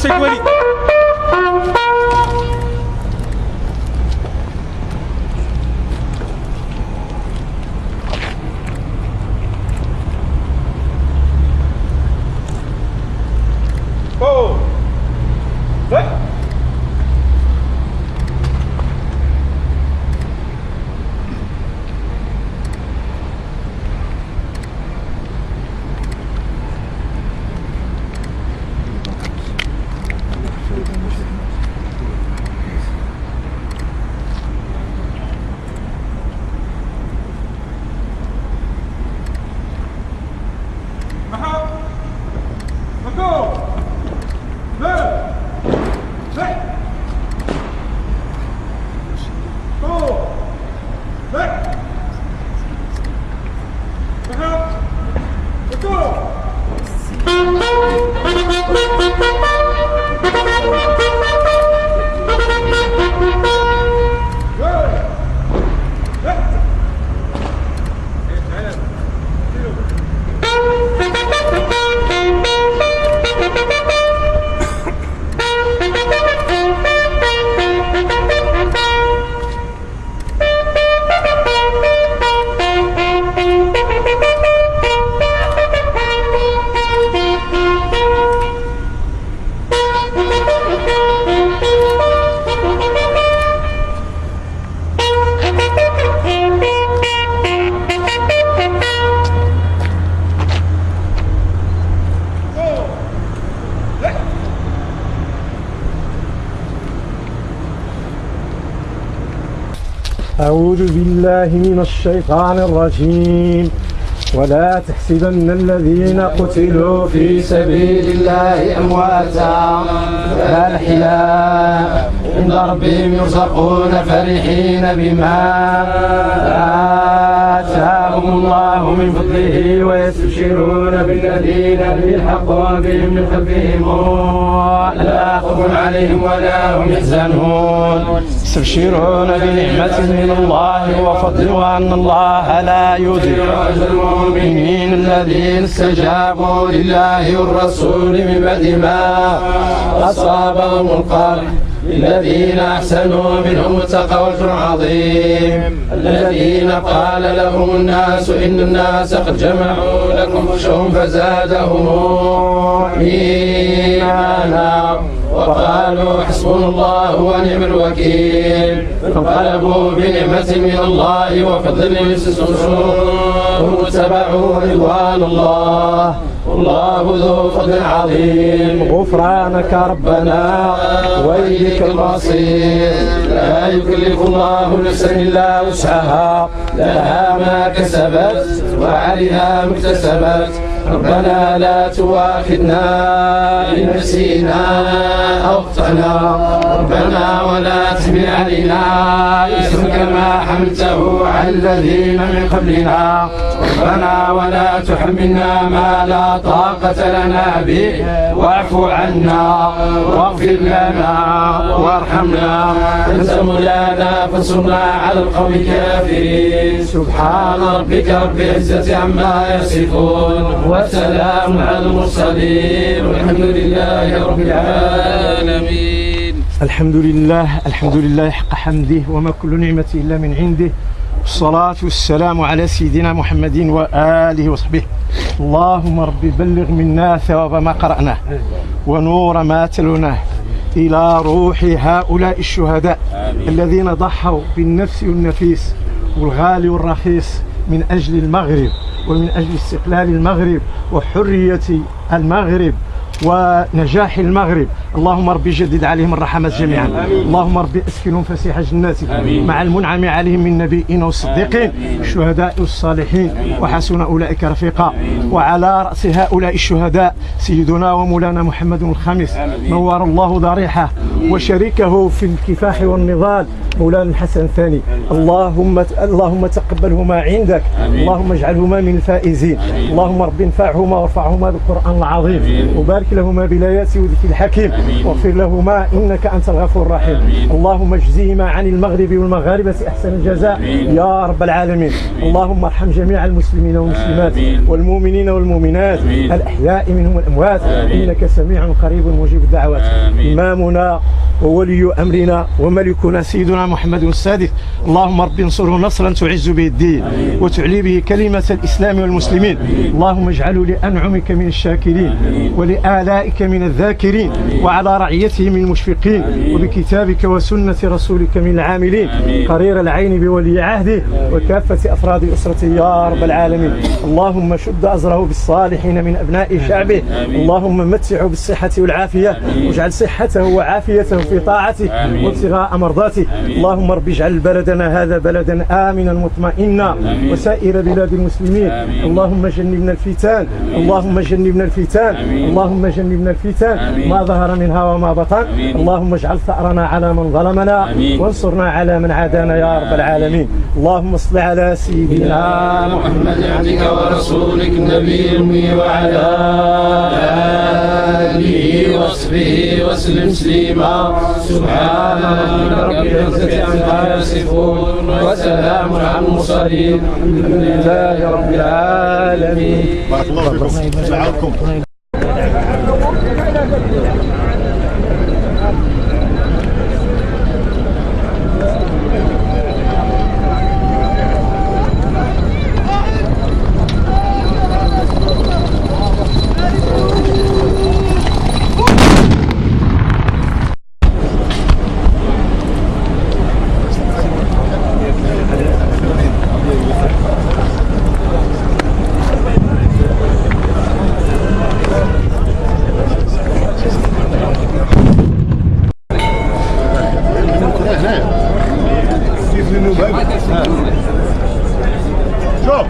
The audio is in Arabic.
السيد وليد. أعوذ بالله من الشيطان الرجيم. ولا تحسبن الذين قتلوا في سبيل الله أمواتا بل أحياء عند ربهم يرزقون فرحين بما آتاهم الله من فضله ويستبشرون بالذين يلحقون بهم من خلفهم لا خوف عليهم ولا هم يحزنون يستبشرون بنعمة من الله وفضل وأن الله لا يضيع أجر المؤمنين الذين استجابوا لله والرسول من بعد ما أصابهم القرح للذين أحسنوا منهم اتقوا أجر عظيم. الذين قال لهم الناس إن الناس قد جمعوا لكم فاخشوهم فزادهم إيمانا وقالوا حسبنا الله ونعم الوكيل فانقلبوا بنعمة من الله وفضل واتبعوا رضوان الله والله ذو فضل عظيم. غفرانك ربنا وإليك المصير. لا يكلف الله نفسا إلا وسعها لها ما كسبت وعليها ما اكتسبت. ربنا لا تؤاخذنا إن نسينا أو أخطأنا ربنا ولا تحمل علينا إثما كما حملته على الذين من قبلنا ربنا ولا تحملنا ما لا طاقة لنا به واعف عنا واغفر لنا وارحمنا أنت مولانا فانصرنا على القوم الكافرين. سبحان ربك رب العزة عما يصفون وسلام على المرسلين والحمد لله رب العالمين. الحمد لله حق حمده وما كل نعمة إلا من عنده. والصلاة والسلام على سيدنا محمد وآله وصحبه. اللهم رب بلغ منا ثواب ما قرأناه ونور ما تلوناه إلى روح هؤلاء الشهداء الذين ضحوا بالنفس والنفيس والغالي والرخيص من أجل المغرب ومن أجل استقلال المغرب وحرية المغرب ونجاح المغرب. اللهم ربي جدد عليهم الرحمات جميعا. اللهم ربي اسكنهم فسيح جناتك مع المنعم عليهم من النبيين والصديقين الشهداء والصالحين وحسن أولئك رفيقا. وعلى رأس هؤلاء الشهداء سيدنا ومولانا محمد الخامس نور الله ضريحه وشريكه في الكفاح والنضال مولانا الحسن الثاني. اللهم تقبلهما عندك. اللهم اجعلهما من الفائزين. اللهم رب انفعهما وارفعهما بالقرآن العظيم، وبارك لهما بالآيات وذكر الحكيم، واغفر لهما إنك أنت الغفور الرحيم. اللهم اجزيهما عن المغرب والمغاربة أحسن الجزاء يا رب العالمين. اللهم ارحم جميع المسلمين والمسلمات والمؤمنين والمؤمنات الأحياء منهم والأموات، إنك سميع قريب مجيب الدعوات. إمامنا وولي أمرنا وملكنا سيدنا محمد السادس، اللهم رب انصره نصرا تعز به الدين وتعلي به كلمة الإسلام والمسلمين. اللهم اجعله لأنعمك من الشاكرين ولآلائك من الذاكرين، وعلى رعيته من المشفقين، وبكتابك وسنة رسولك من العاملين، قرير العين بولي عهده وكافة أفراد أسرته يا رب العالمين. اللهم شد أزره بالصالحين من أبناء شعبه. اللهم متعه بالصحة والعافية، واجعل صحته وعافيته في طاعته وابتغاء مرضاته. اللهم رب اجعل بلدنا هذا بلدا آمنا مطمئنا وسائر بلاد المسلمين. اللهم جنبنا الفتن، اللهم جنبنا الفتن، اللهم جنبنا الفتن ما ظهر منها وما بطن. اللهم اجعل ثأرنا على من ظلمنا وانصرنا على من عادانا يا رب العالمين. اللهم صل على سيدنا محمد عبدك ورسولك النبي الأمي وعلى آله وصحبه وسلم تسليما. سبحان ربك رب العزة عما يصفون وسلام على المرسلين الحمد لله رب العالمين. بارك الله فيكم. دعاءكم. شوف